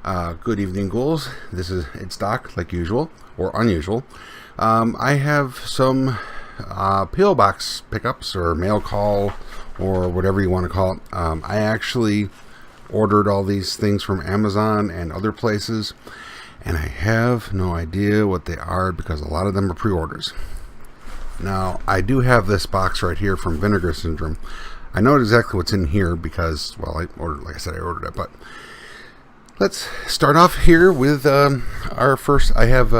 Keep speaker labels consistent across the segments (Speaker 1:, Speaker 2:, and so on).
Speaker 1: Good evening, ghouls. It's Doc, like usual, or unusual. I have some P.O. Box pickups, or mail call, or whatever you want to call it. I actually ordered all these things from Amazon and other places, and I have no idea what they are because a lot of them are pre-orders. Now, I do have this box right here from Vinegar Syndrome. I know exactly what's in here because, well, I ordered it, but let's start off here with our first. I have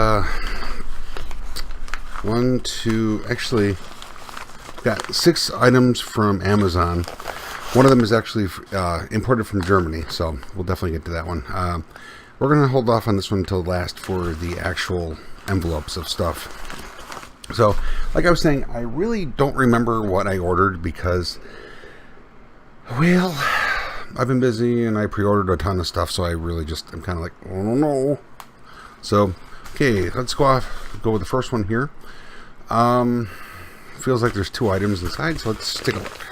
Speaker 1: got 6 items from Amazon. One of them is actually imported from Germany, so we'll definitely get to that one. We're going to hold off on this one until last for the actual envelopes of stuff. So, like I was saying, I really don't remember what I ordered because, well, I've been busy and I pre-ordered a ton of stuff, so I really just am kind of like, oh no. So, okay, let's go with the first one here. Feels like there's 2 items inside, so let's take a look.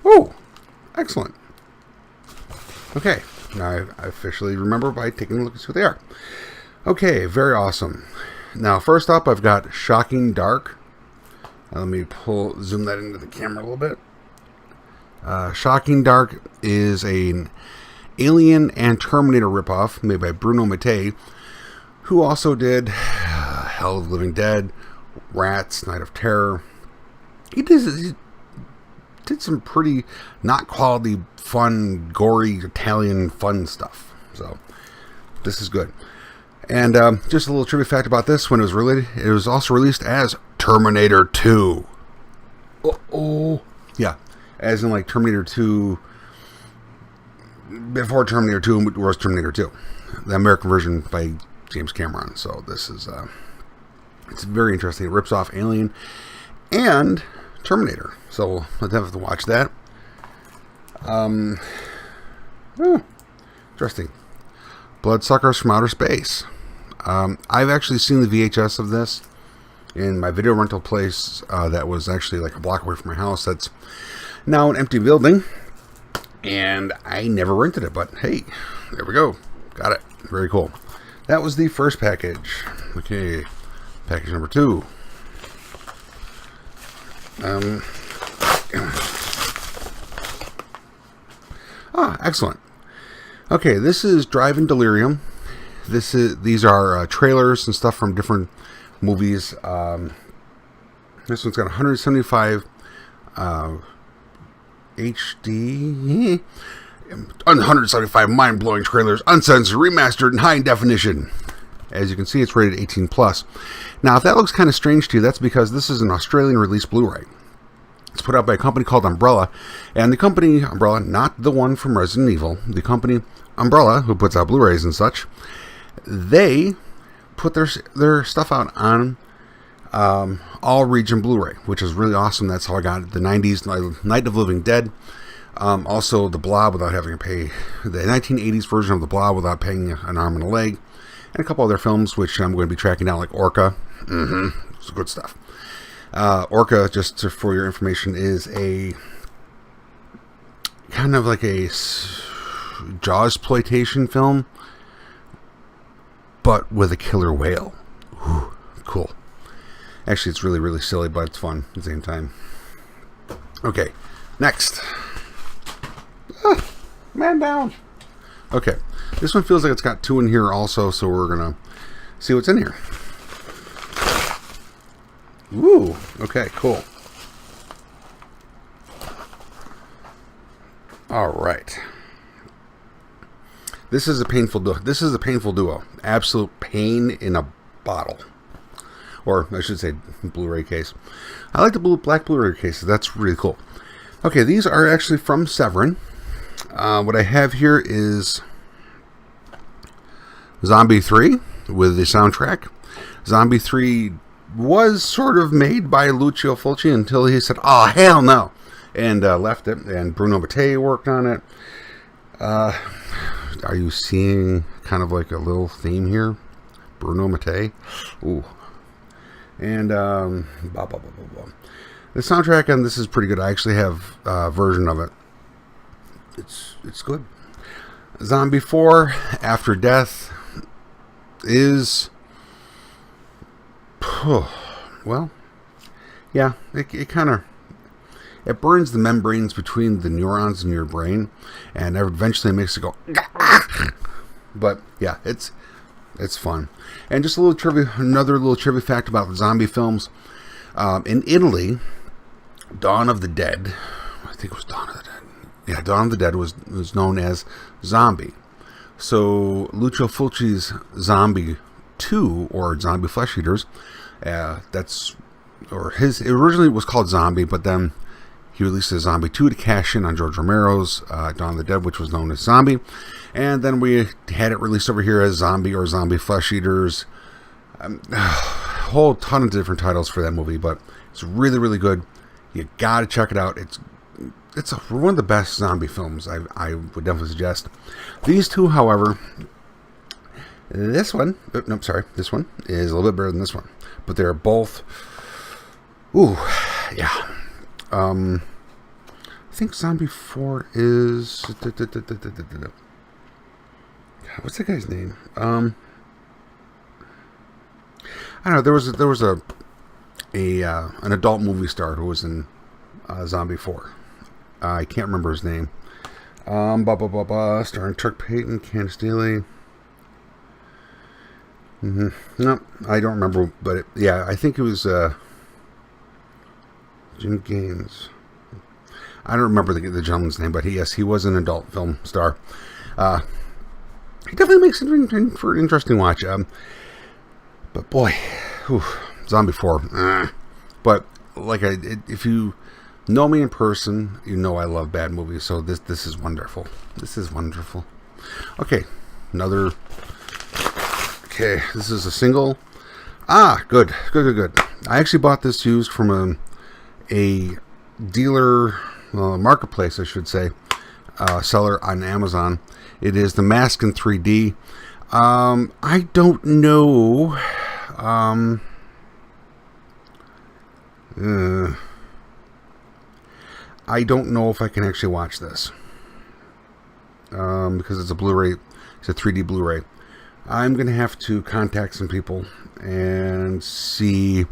Speaker 1: Oh, excellent. Okay, now I officially remember by taking a look at what they are. Okay, very awesome. Now, first up, I've got Shocking Dark. Let me zoom that into the camera a little bit. Shocking Dark is an Alien and Terminator ripoff made by Bruno Mattei, who also did Hell of the Living Dead, Rats, Night of Terror. He did some pretty not quality, fun, gory, Italian fun stuff. So, this is good. And just a little trivia fact about this, when it was also released as Terminator 2. Oh. Yeah, as in like Terminator 2, before Terminator 2 was Terminator 2. The American version by James Cameron. So this is, it's very interesting. It rips off Alien and Terminator. So we'll have to watch that. Interesting. Bloodsuckers from Outer Space. I've actually seen the VHS of this in my video rental place that was actually like a block away from my house. That's now an empty building, and I never rented it, but hey, there we go. Got it. Very cool. That was the first package. Okay, package number 2. Excellent. Okay, this is Drive-In Delirium. These are trailers and stuff from different movies. This one's got 175 HD, 175 mind-blowing trailers, uncensored, remastered, and high definition. As you can see, it's rated 18+. Now, if that looks kind of strange to you, that's because this is an Australian release Blu-ray. It's put out by a company called Umbrella, and the company Umbrella, not the one from Resident Evil, the company Umbrella, who puts out Blu-rays and such, they put their stuff out on all region Blu-ray, which is really awesome. That's how I got the 90s Night of the Living Dead. Also, The Blob without having to pay, the 1980s version of The Blob without paying an arm and a leg, and a couple other films which I'm going to be tracking down, like Orca. It's good stuff. Orca, just for your information, is a kind of like a Jawsploitation film, but with a killer whale. Ooh, cool. Actually, it's really, really silly, but it's fun at the same time. Okay, next. Man down. Okay, this one feels like it's got 2 in here also, so we're going to see what's in here. Ooh, okay, cool. All right. This is a painful duo. Absolute pain in a bottle. Or I should say Blu-ray case. I like the black Blu-ray cases. That's really cool. Okay, these are actually from Severin. What I have here is Zombie 3 with the soundtrack. Zombie 3 was sort of made by Lucio Fulci until he said, "Oh, hell no," and left it. And Bruno Mattei worked on it. Are you seeing kind of like a little theme here? Bruno Mattei. Ooh. And the soundtrack on this is pretty good. I actually have a version of it it's good. Zombie 4 After Death is, well, yeah, it kind of, it burns the membranes between the neurons in your brain, and eventually makes it go. But yeah, it's fun. And just a little trivia, another little trivia fact about zombie films. In Italy, Dawn of the Dead, I think it was Dawn of the Dead. Yeah, Dawn of the Dead was known as Zombie. So Lucio Fulci's Zombie 2, or Zombie Flesh Eaters, it originally was called Zombie, but then he released a Zombie 2 to cash in on George Romero's Dawn of the Dead, which was known as Zombie. And then we had it released over here as Zombie or Zombie Flesh Eaters. A whole ton of different titles for that movie, but it's really, really good. You gotta check it out. It's one of the best zombie films I would definitely suggest. These two, however, this one is a little bit better than this one, but they're both, yeah. I think Zombie 4 is, what's that guy's name? I don't know. There was an adult movie star who was in Zombie 4. I can't remember his name. Starring Chuck Payton, Candace Daly. No, I don't remember, but yeah, I think it was Jim Gaines. I don't remember the gentleman's name, but he was an adult film star. He definitely makes it for an interesting watch. But boy, Zombie 4. But if you know me in person, you know I love bad movies. So this is wonderful. This is wonderful. Okay, another. Okay, this is a single. Good. I actually bought this used from a dealer, marketplace, I should say, seller on Amazon. It is The Mask in 3D. I don't know. I don't know if I can actually watch this. Because it's a Blu-ray. It's a 3D Blu-ray. I'm going to have to contact some people and see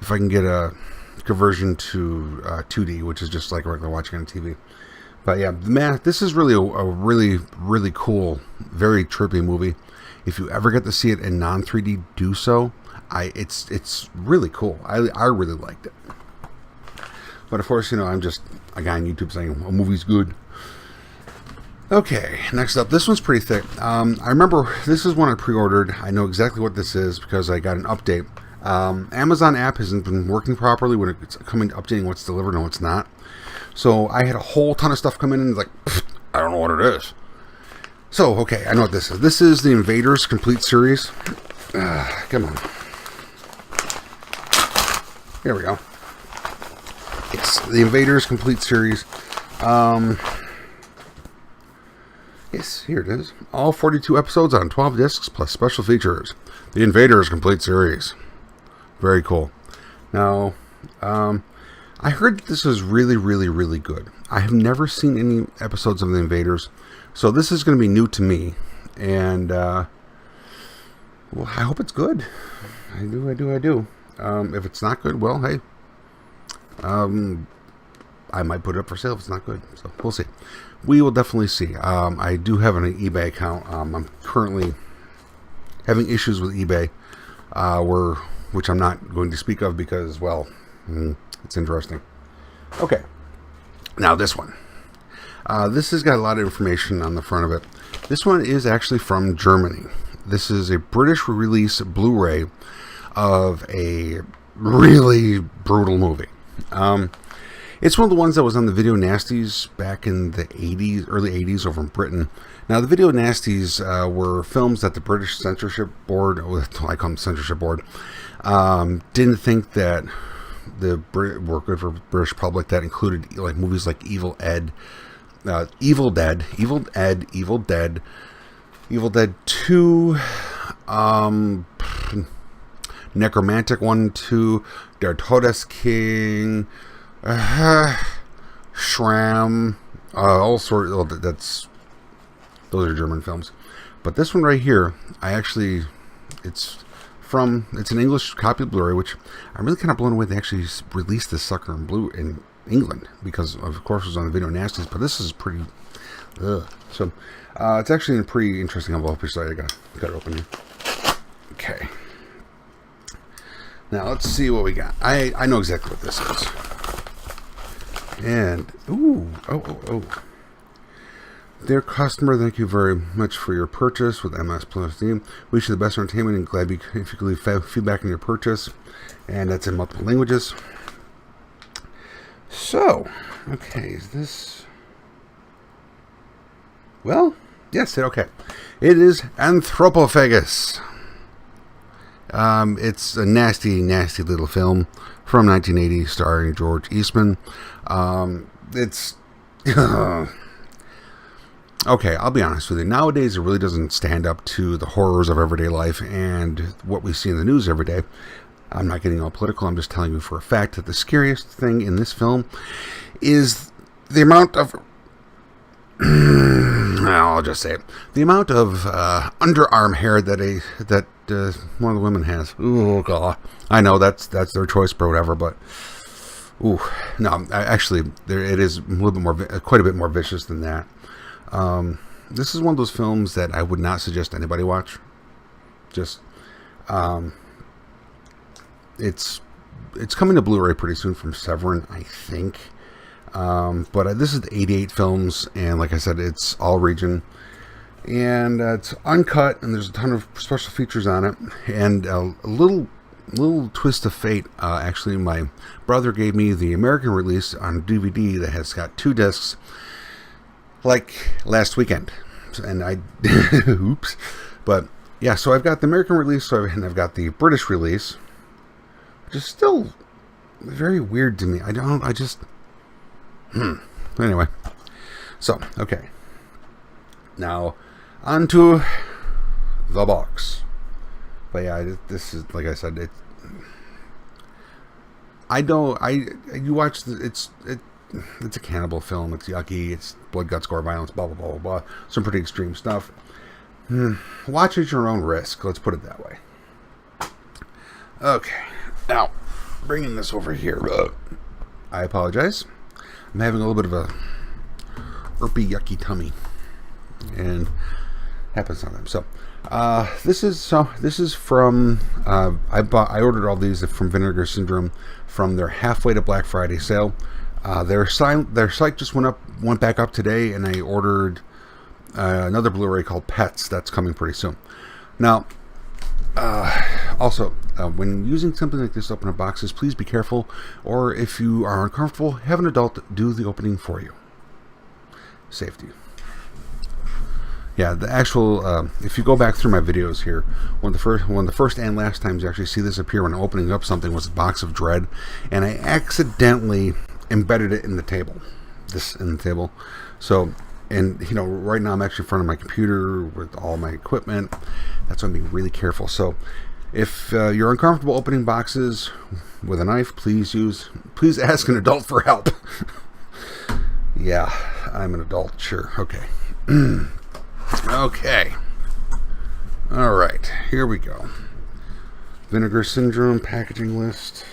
Speaker 1: if I can get a conversion to 2D, which is just like regular watching on TV. But yeah, this is really a really, really cool, very trippy movie. If you ever get to see it in non-3D, do so. It's really cool. I really liked it. But of course, I'm just a guy on YouTube saying a movie's good. Okay, next up. This one's pretty thick. I remember this is one I pre-ordered. I know exactly what this is because I got an update. Amazon app hasn't been working properly when it's coming to updating what's delivered and what's not. So I had a whole ton of stuff come in and like, I don't know what it is. So, okay, I know what this is. This is the Invaders Complete Series. Come on. Here we go. It's the Invaders Complete Series. Yes, here it is. All 42 episodes on 12 discs plus special features. The Invaders Complete Series. Very cool. Now, I heard that this is really, really, really good. I have never seen any episodes of The Invaders, so this is going to be new to me. And, well, I hope it's good. I do. If it's not good, well, hey. I might put it up for sale if it's not good. So, we'll see. We will definitely see. I do have an eBay account. I'm currently having issues with eBay, which I'm not going to speak of because, well, it's interesting. Okay. Now this one. This has got a lot of information on the front of it. This one is actually from Germany. This is a British release Blu-ray of a really brutal movie. It's one of the ones that was on the Video Nasties back in the 80s, early 80s over in Britain. Now, the Video Nasties were films that the British Censorship Board, I call them Censorship Board, didn't think that were good for British public. That included like movies like Evil Dead, Evil Dead 2, Necromantic 1, 2, Der Todesking, Schramm, all sorts. Well, those are German films, but this one right here, it's an English copy of Blu-ray, which I'm really kind of blown away. They actually released this sucker in England because, of course, it was on the Video Nasties. But this is pretty. So it's actually a pretty interesting envelope. So I got it open here. Okay. Now let's see what we got. I know exactly what this is. And oh. Dear customer, thank you very much for your purchase with MS Plus Theme. Wish you the best entertainment and glad if you could leave feedback on your purchase. And that's in multiple languages. So, okay, is this... Well, yes, okay. It is Anthropophagus. It's a nasty, nasty little film from 1980 starring George Eastman. It's... Okay, I'll be honest with you. Nowadays, it really doesn't stand up to the horrors of everyday life and what we see in the news every day. I'm not getting all political. I'm just telling you for a fact that the scariest thing in this film is the amount of... I'll just say it. The amount of underarm hair that one of the women has. Ooh, God. I know that's their choice or whatever, but... Ooh, no, actually, it is a little bit more, quite a bit more vicious than that. This is one of those films that I would not suggest anybody watch. Just, it's coming to Blu-ray pretty soon from Severin, I think. But this is the 88 films, and like I said, it's all region, and it's uncut, and there's a ton of special features on it, and a little twist of fate. Actually, my brother gave me the American release on DVD that has got 2 discs. Like last weekend, and I oops, but yeah, so I've got the American release, and I've got the British release, which is still very weird to me. Anyway, so okay, now onto the box. But yeah, this is, like I said, you watch it's a cannibal film. It's yucky. It's blood, guts, gore, violence, blah, blah, blah, blah, blah. Some pretty extreme stuff. Watch at your own risk. Let's put it that way. Okay. Now, bringing this over here. I apologize. I'm having a little bit of a irpy, yucky tummy. And happens sometimes. So, this is from, I ordered all these from Vinegar Syndrome from their halfway to Black Friday sale. Their site just went back up today, and I ordered another Blu-ray called Pets that's coming pretty soon. Now, also, when using something like this to open up boxes, please be careful, or if you are uncomfortable, have an adult do the opening for you. Safety. Yeah, the actual, if you go back through my videos here, one of the first and last times you actually see this appear when opening up something was a box of Dread, and I accidentally embedded it in the table. So, and you know, right now I'm actually in front of my computer with all my equipment. That's why I'm being really careful. So, if you're uncomfortable opening boxes with a knife, please ask an adult for help. Yeah, I'm an adult. Sure. Okay. Okay. All right. Here we go. Vinegar Syndrome packaging list.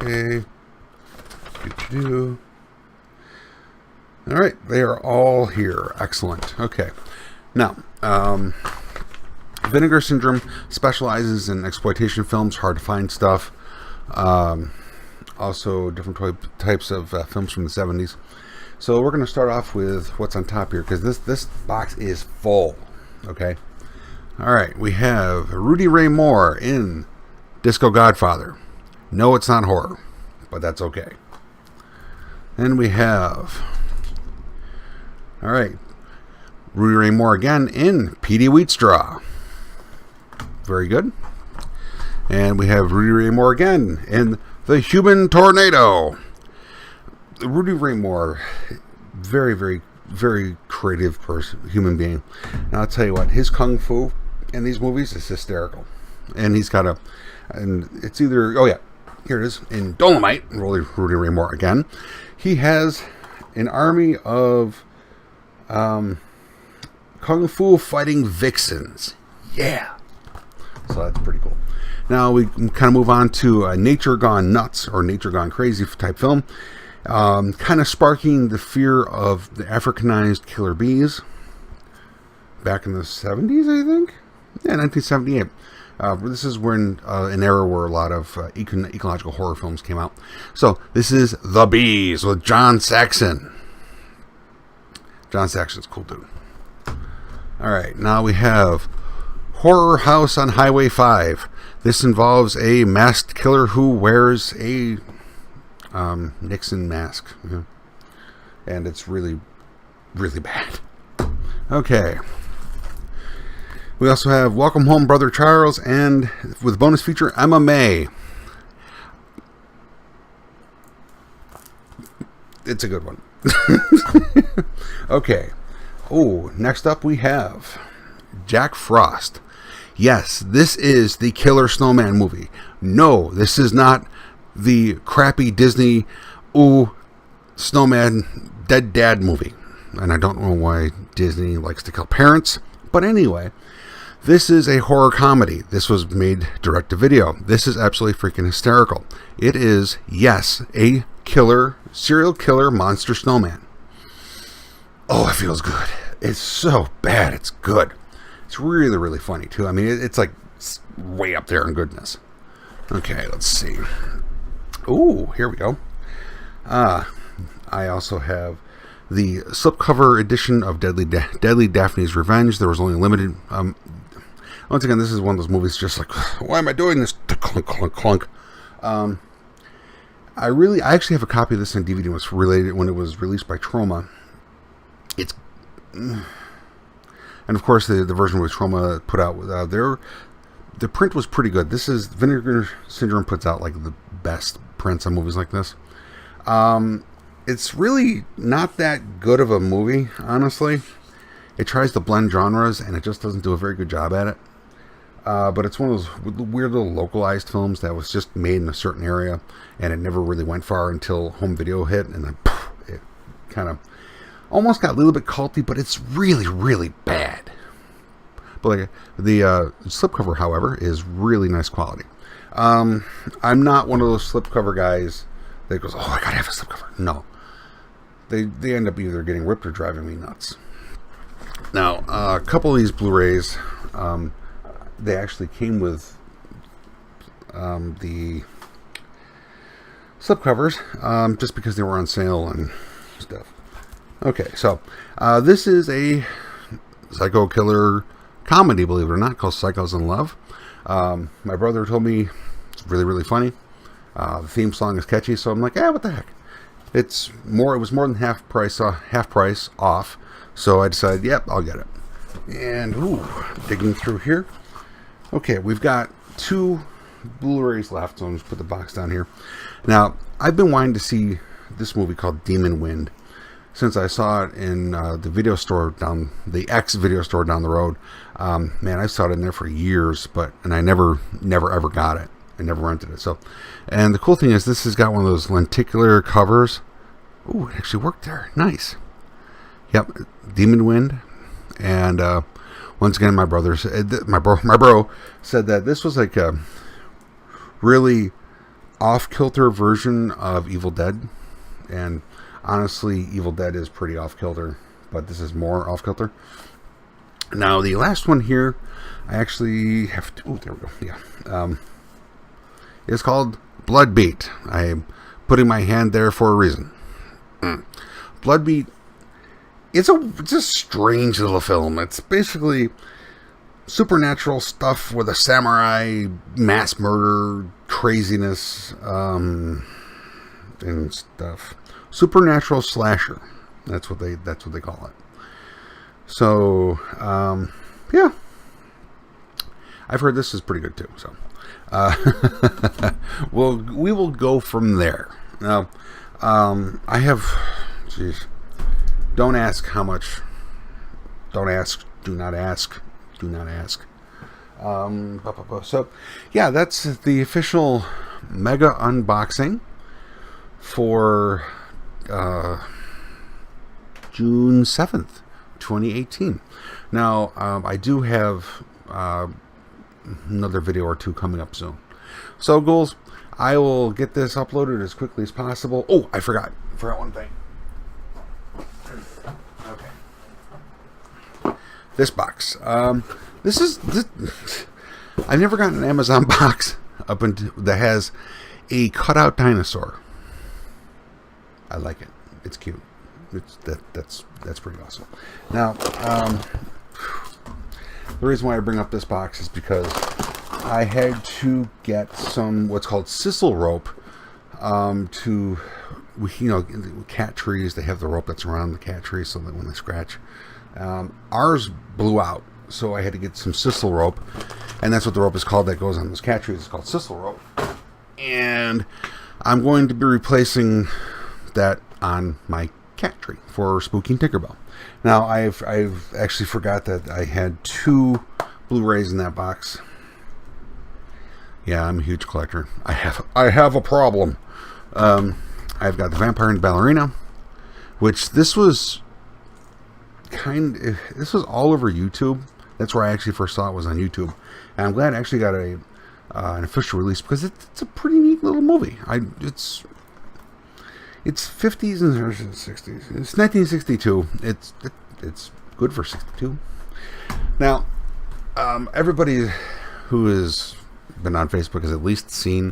Speaker 1: Okay. All right, they are all here. Excellent. Okay. Now, Vinegar Syndrome specializes in exploitation films, hard to find stuff. Also, different types of films from the 70s. So we're going to start off with what's on top here, because this box is full. Okay. All right, we have Rudy Ray Moore in Disco Godfather. No, it's not horror, but that's okay. Then we have, all right, Rudy Ray Moore again in P.D. Wheatstraw. Very good. And we have Rudy Ray Moore again in The Human Tornado. Rudy Ray Moore, very, very, very creative human being. And I'll tell you what, his kung fu in these movies is hysterical. And he's got and it's either, oh yeah, Here it is in Dolomite. Rudy Ray Moore again. He has an army of kung fu fighting vixens. Yeah. So that's pretty cool. Now we kind of move on to Nature Gone Nuts or Nature Gone Crazy type film. Kind of sparking the fear of the Africanized killer bees back in the 70s, I think. Yeah, 1978. This is when an era where a lot of ecological horror films came out. So this is The Bees with John Saxon. John Saxon's a cool dude. All right, now we have Horror House on Highway 5. This involves a masked killer who wears a Nixon mask. Yeah. And it's really, really bad. Okay. We also have Welcome Home, Brother Charles, and with bonus feature, Emma May. It's a good one. Okay. Oh, next up we have Jack Frost. Yes, this is the Killer Snowman movie. No, this is not the crappy Disney Snowman Dead Dad movie. And I don't know why Disney likes to kill parents. But anyway, this is a horror comedy. This was made direct to video. This is absolutely freaking hysterical. It is, yes, a serial killer monster snowman. Oh, it feels good. It's so bad, it's good. It's really, really funny, too. I mean, it's like way up there in goodness. Okay, let's see. Ooh, here we go. I also have the slipcover edition of Deadly Daphne's Revenge. There was only limited... once again, this is one of those movies just like, why am I doing this? Clunk, clunk, clunk. I actually have a copy of this on DVD when it was released by Troma. It's... And of course, the version with Troma put out the print was pretty good. This is Vinegar Syndrome puts out like the best prints on movies like this. It's really not that good of a movie, honestly. It tries to blend genres, and it just doesn't do a very good job at it. But it's one of those weird little localized films that was just made in a certain area, and it never really went far until home video hit, and then it kind of almost got a little bit culty, but it's really, really bad. But like the slipcover, however, is really nice quality. I'm not one of those slipcover guys that goes, oh, I gotta have a slipcover. No. They end up either getting ripped or driving me nuts. Now, a couple of these Blu-rays, they actually came with the slipcovers, just because they were on sale and stuff. Okay, so this is a psycho killer comedy, believe it or not, called Psychos in Love. My brother told me it's really, really funny. The theme song is catchy, so I'm like, what the heck? It was more than half price off, so I decided, yep, I'll get it. And digging through here. Okay, we've got 2 Blu-rays left, so I'll just put the box down here. Now, I've been wanting to see this movie called Demon Wind since I saw it in the video store the X video store down the road. Man, I saw it in there for years, and I never ever got it. I never rented it. And the cool thing is this has got one of those lenticular covers. Ooh, it actually worked there. Nice. Yep, Demon Wind. And once again, my bro said that this was like a really off-kilter version of Evil Dead. And honestly, Evil Dead is pretty off-kilter, but this is more off-kilter. Now, the last one here, I actually have to... Oh, there we go. Yeah. It's called Bloodbeat. I'm putting my hand there for a reason. Bloodbeat, it's a strange little film. It's basically supernatural stuff with a samurai mass murder craziness and stuff. Supernatural slasher. That's what they call it. So yeah, I've heard this is pretty good too. So we will go from there. Now I have, don't ask how much. Don't ask. Do not ask. Do not ask. So yeah, that's the official mega unboxing for June 7th, 2018. Now, I do have another video or two coming up soon. So, ghouls, I will get this uploaded as quickly as possible. Oh, I forgot one thing. Okay. This box. This. I've never gotten an Amazon box that has a cutout dinosaur. I like it. It's cute. That's pretty awesome. Now, the reason why I bring up this box is because I had to get some what's called sisal rope cat trees. They have the rope that's around the cat tree so that when they scratch, ours blew out, so I had to get some sisal rope, and that's what the rope is called that goes on those cat trees. It's called sisal rope, and I'm going to be replacing that on my cat tree for Spooky and Tinkerbell. Now, I've actually forgot that I had 2 Blu-rays in that box. Yeah, I'm a huge collector. I have a problem. I've got the Vampire and Ballerina, which this was all over YouTube. That's where I actually first saw it, was on YouTube, and I'm glad I actually got an official release because it's a pretty neat little movie. It's 50s and 60s. It's 1962. It's good for 62. Now, everybody who has been on Facebook has at least seen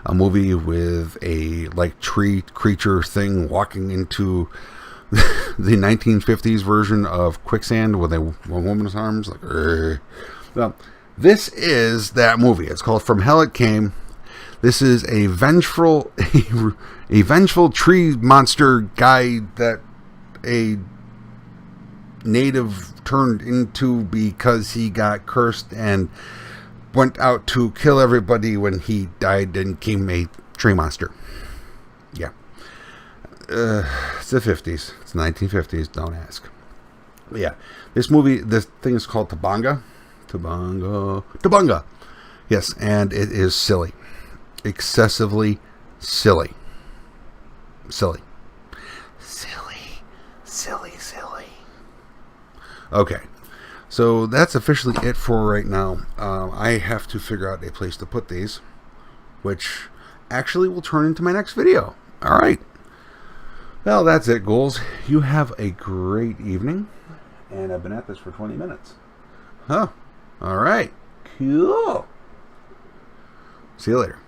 Speaker 1: a movie with a tree creature thing walking into the 1950s version of Quicksand with a woman's arms. Well, this is that movie. It's called From Hell It Came. This is a vengeful tree monster guy that a native turned into because he got cursed and went out to kill everybody when he died and became a tree monster. Yeah. It's the 50s. It's the 1950s. Don't ask. But yeah. This thing is called Tabunga. Yes, and it is silly. Excessively silly. Silly. Okay. So that's officially it for right now. I have to figure out a place to put these, which actually will turn into my next video. All right. Well, that's it, ghouls. You have a great evening. And I've been at this for 20 minutes. Huh. All right. Cool. See you later.